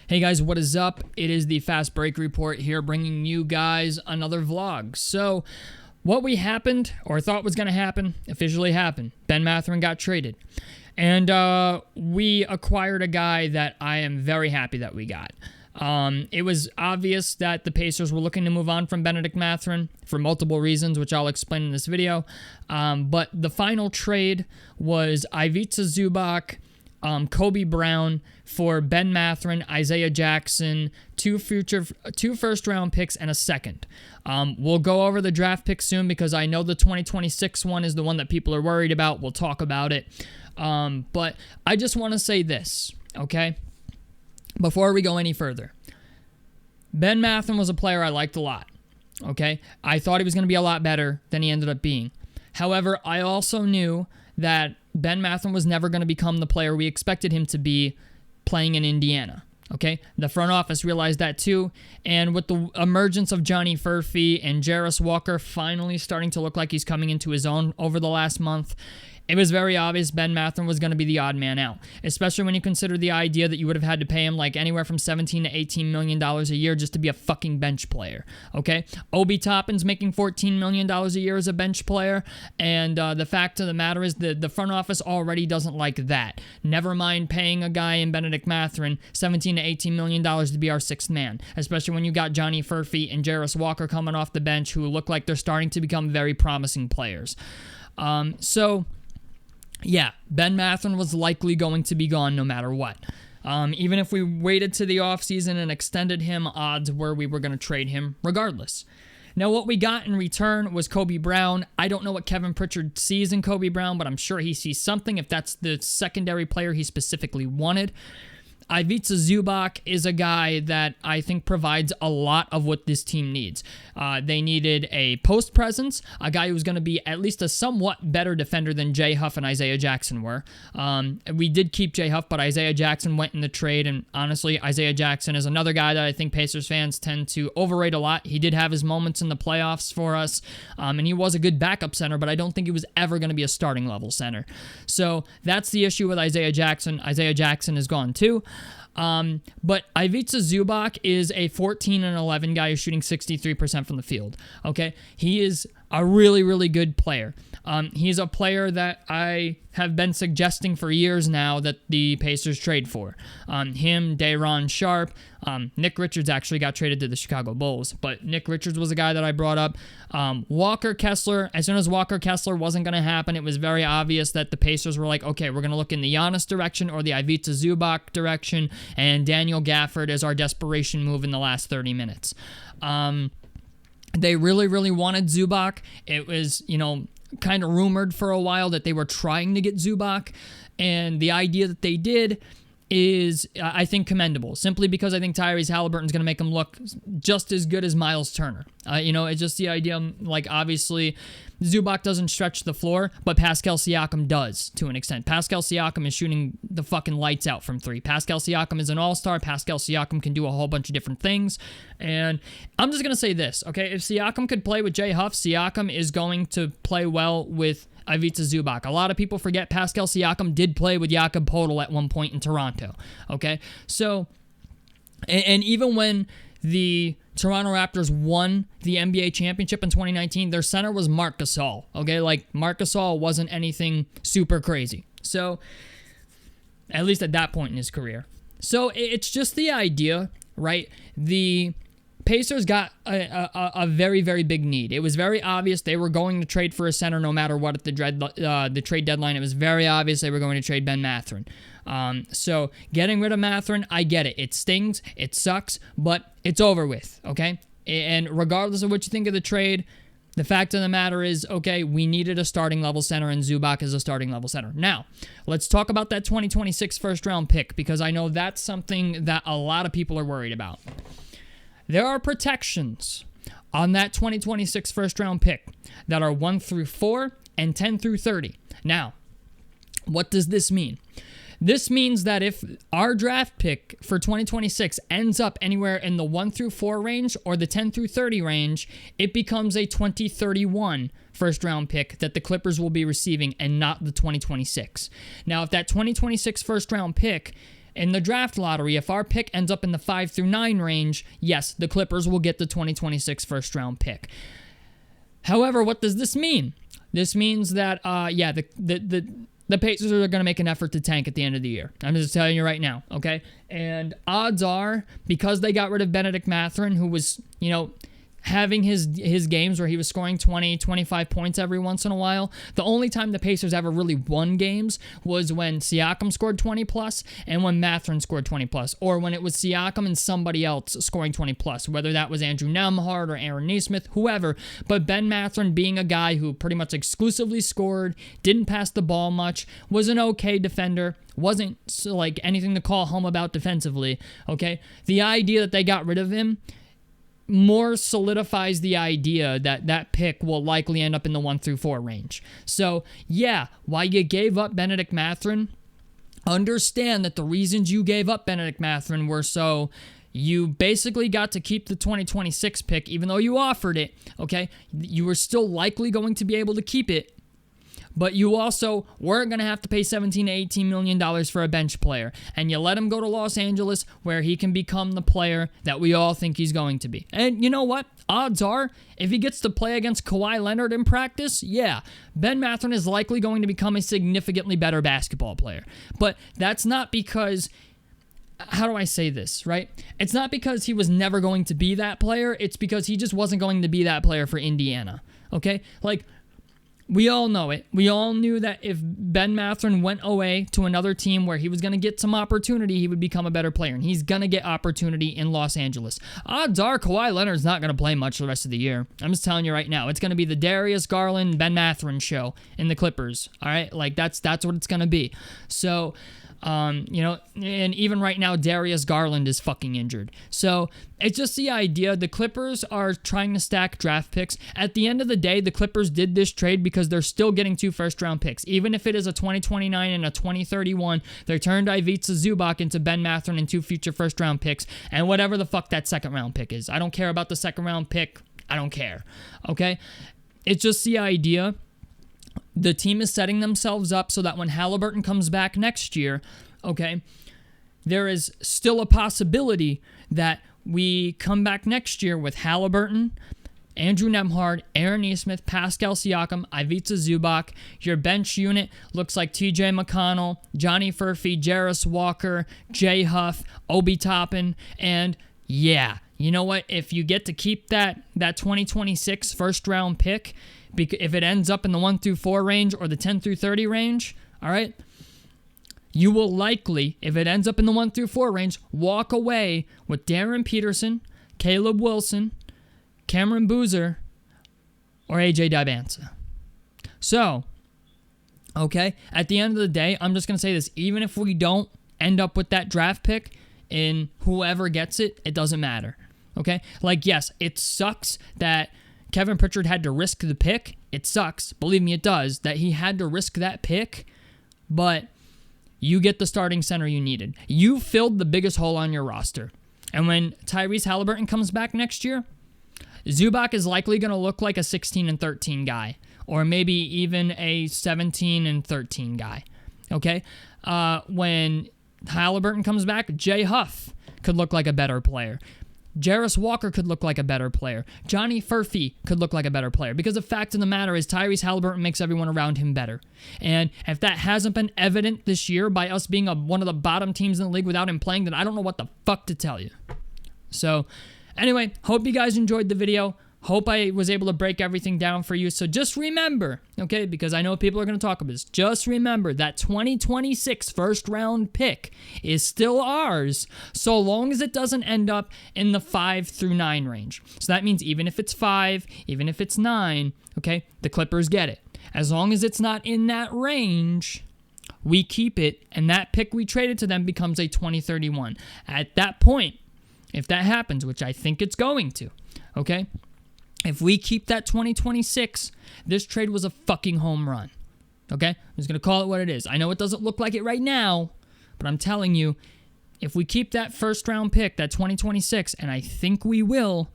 Hey guys, what is up? It is the Fast Break Report here, bringing you guys another vlog. So, what happened, or thought was going to happen, officially happened. Benn Mathurin got traded. And we acquired a guy that I am very happy that we got. It was obvious that the Pacers were looking to move on from Benn Mathurin for multiple reasons, which I'll explain in this video. But the final trade was Ivica Zubac, Kobe Brown for Benn Mathurin, Isaiah Jackson, two first-round picks, and a second. We'll go over the draft picks soon because I know the 2026 one is the one that people are worried about. We'll talk about it. But I just want to say this, okay? Before we go any further. Benn Mathurin was a player I liked a lot, okay? I thought he was going to be a lot better than he ended up being. However, I also knew that Benn Mathurin was never going to become the player we expected him to be playing in Indiana. Okay, the front office realized that too, and with the emergence of Johnny Furphy and Jarris Walker finally starting to look like he's coming into his own over the last month, it was very obvious Benn Mathurin was going to be the odd man out, especially when you consider the idea that you would have had to pay him like anywhere from $17 to $18 million a year just to be a fucking bench player, okay? Obi Toppin's making $14 million a year as a bench player, and the fact of the matter is the front office already doesn't like that. Never mind paying a guy in Benn Mathurin $17 to $18 million to be our sixth man, especially when you got Johnny Furphy and Jarris Walker coming off the bench who look like they're starting to become very promising players. Yeah, Benn Mathurin was likely going to be gone no matter what. Even if we waited to the offseason and extended him, odds were we were going to trade him regardless. Now, what we got in return was Kobe Brown. I don't know what Kevin Pritchard sees in Kobe Brown, but I'm sure he sees something if that's the secondary player he specifically wanted. Ivica Zubac is a guy that I think provides a lot of what this team needs. They needed a post presence, a guy who's going to be at least a somewhat better defender than Jay Huff and Isaiah Jackson were. We did keep Jay Huff, but Isaiah Jackson went in the trade, and honestly, Isaiah Jackson is another guy that I think Pacers fans tend to overrate a lot. He did have his moments in the playoffs for us, and he was a good backup center, but I don't think he was ever going to be a starting level center. So that's the issue with Isaiah Jackson. Isaiah Jackson is gone too. But Ivica Zubac is a 14 and 11 guy who's shooting 63% from the field. Okay, he is a really, really good player. He's a player that I have been suggesting for years now that the Pacers trade for. Him, Day'Ron Sharpe, Nick Richards actually got traded to the Chicago Bulls, but Nick Richards was a guy that I brought up. Walker Kessler, as soon as Walker Kessler wasn't going to happen, it was very obvious that the Pacers were like, okay, we're going to look in the Giannis direction or the Ivica Zubac direction, and Daniel Gafford is our desperation move in the last 30 minutes. They really, really wanted Zubac. It was, kind of rumored for a while that they were trying to get Zubac, and the idea that they did is, I think, commendable, simply because I think Tyrese Halliburton's going to make him look just as good as Miles Turner. It's just the idea, like, obviously, Zubac doesn't stretch the floor, but Pascal Siakam does, to an extent. Pascal Siakam is shooting the fucking lights out from three. Pascal Siakam is an all-star. Pascal Siakam can do a whole bunch of different things, and I'm just going to say this, okay? If Siakam could play with Jay Huff, Siakam is going to play well with Ivica Zubac. A lot of people forget Pascal Siakam did play with Jakob Poeltl at one point in Toronto, okay? So, and even when the Toronto Raptors won the NBA championship in 2019, their center was Marc Gasol, okay? Like, Marc Gasol wasn't anything super crazy. So, at least at that point in his career. So, it's just the idea, right? The Pacers got a very, very big need. It was very obvious they were going to trade for a center no matter what at the trade deadline. It was very obvious they were going to trade Benn Mathurin. So getting rid of Mathurin, I get it. It stings, it sucks, but it's over with, okay? And regardless of what you think of the trade, the fact of the matter is, okay, we needed a starting level center, and Zubac is a starting level center. Now, let's talk about that 2026 first round pick, because I know that's something that a lot of people are worried about. There are protections on that 2026 first-round pick that are 1 through 4 and 10 through 30. Now, what does this mean? This means that if our draft pick for 2026 ends up anywhere in the 1 through 4 range or the 10 through 30 range, it becomes a 2031 first-round pick that the Clippers will be receiving and not the 2026. Now, if that 2026 first-round pick in the draft lottery, if our pick ends up in the 5 through 9 range, yes, the Clippers will get the 2026 first round pick. However, what does this mean? This means that, the Pacers are going to make an effort to tank at the end of the year. I'm just telling you right now, okay? And odds are, because they got rid of Benn Mathurin, who was, having his games where he was scoring 20, 25 points every once in a while. The only time the Pacers ever really won games was when Siakam scored 20 plus and when Mathurin scored 20 plus, or when it was Siakam and somebody else scoring 20 plus, whether that was Andrew Nembhard or Aaron Nesmith, whoever. But Benn Mathurin, being a guy who pretty much exclusively scored, didn't pass the ball much, was an okay defender, wasn't like anything to call home about defensively, okay? The idea that they got rid of him more solidifies the idea that that pick will likely end up in the 1 through 4 range. So, yeah, while you gave up Benn Mathurin, understand that the reasons you gave up Benn Mathurin were so you basically got to keep the 2026 pick, even though you offered it, okay? You were still likely going to be able to keep it, but you also weren't going to have to pay $17 to $18 million for a bench player. And you let him go to Los Angeles where he can become the player that we all think he's going to be. And you know what? Odds are, if he gets to play against Kawhi Leonard in practice, yeah, Benn Mathurin is likely going to become a significantly better basketball player. But that's not because, how do I say this, right? It's not because he was never going to be that player. It's because he just wasn't going to be that player for Indiana, okay? Like, we all know it. We all knew that if Benn Mathurin went away to another team where he was going to get some opportunity, he would become a better player. And he's going to get opportunity in Los Angeles. Odds are Kawhi Leonard's not going to play much the rest of the year. I'm just telling you right now. It's going to be the Darius Garland, Benn Mathurin show in the Clippers. All right? Like, that's what it's going to be. So, and even right now, Darius Garland is fucking injured. So it's just the idea. The Clippers are trying to stack draft picks. At the end of the day, the Clippers did this trade because they're still getting 2 first-round picks. Even if it is a 2029 and a 2031, they turned Ivica Zubac into Benn Mathurin and 2 future first-round picks, and whatever the fuck that second-round pick is. I don't care about the second-round pick. I don't care. Okay? It's just the idea. The team is setting themselves up so that when Halliburton comes back next year, okay, there is still a possibility that we come back next year with Halliburton, Andrew Nembhard, Aaron Nesmith, Pascal Siakam, Ivica Zubac. Your bench unit looks like TJ McConnell, Johnny Furphy, Jarris Walker, Jay Huff, Obi Toppin, and yeah, you know what? If you get to keep that 2026 first-round pick, if it ends up in the 1 through 4 range or the 10 through 30 range, all right, you will likely, if it ends up in the 1 through 4 range, walk away with Darren Peterson, Caleb Wilson, Cameron Boozer, or AJ Dibansa. So, okay, at the end of the day, I'm just going to say this. Even if we don't end up with that draft pick in whoever gets it, it doesn't matter. Okay? Like, yes, it sucks that Kevin Pritchard had to risk the pick. It sucks. Believe me, it does. That he had to risk that pick. But you get the starting center you needed. You filled the biggest hole on your roster. And when Tyrese Halliburton comes back next year, Zubac is likely going to look like a 16-13 guy. Or maybe even a 17-13 guy. Okay? When Halliburton comes back, Jay Huff could look like a better player. Jarris Walker could look like a better player. Johnny Furphy could look like a better player. Because the fact of the matter is Tyrese Halliburton makes everyone around him better. And if that hasn't been evident this year by us being one of the bottom teams in the league without him playing, then I don't know what the fuck to tell you. So, anyway, hope you guys enjoyed the video. Hope I was able to break everything down for you. So just remember, okay, because I know people are going to talk about this, just remember that 2026 first round pick is still ours so long as it doesn't end up in the 5 through 9 range. So that means even if it's 5, even if it's 9, okay, the Clippers get it. As long as it's not in that range, we keep it, and that pick we traded to them becomes a 2031. At that point, if that happens, which I think it's going to, okay, if we keep that 2026, this trade was a fucking home run. Okay? I'm just going to call it what it is. I know it doesn't look like it right now, but I'm telling you, if we keep that first round pick, that 2026, and I think we will,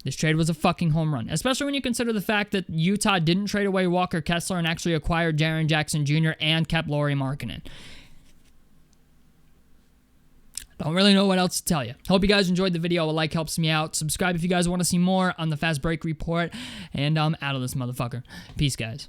this trade was a fucking home run. Especially when you consider the fact that Utah didn't trade away Walker Kessler and actually acquired Jaren Jackson Jr. and kept Lauri Markkanen. Don't really know what else to tell you. Hope you guys enjoyed the video. A like helps me out. Subscribe if you guys want to see more on the Fast Break Report. And I'm out of this motherfucker. Peace, guys.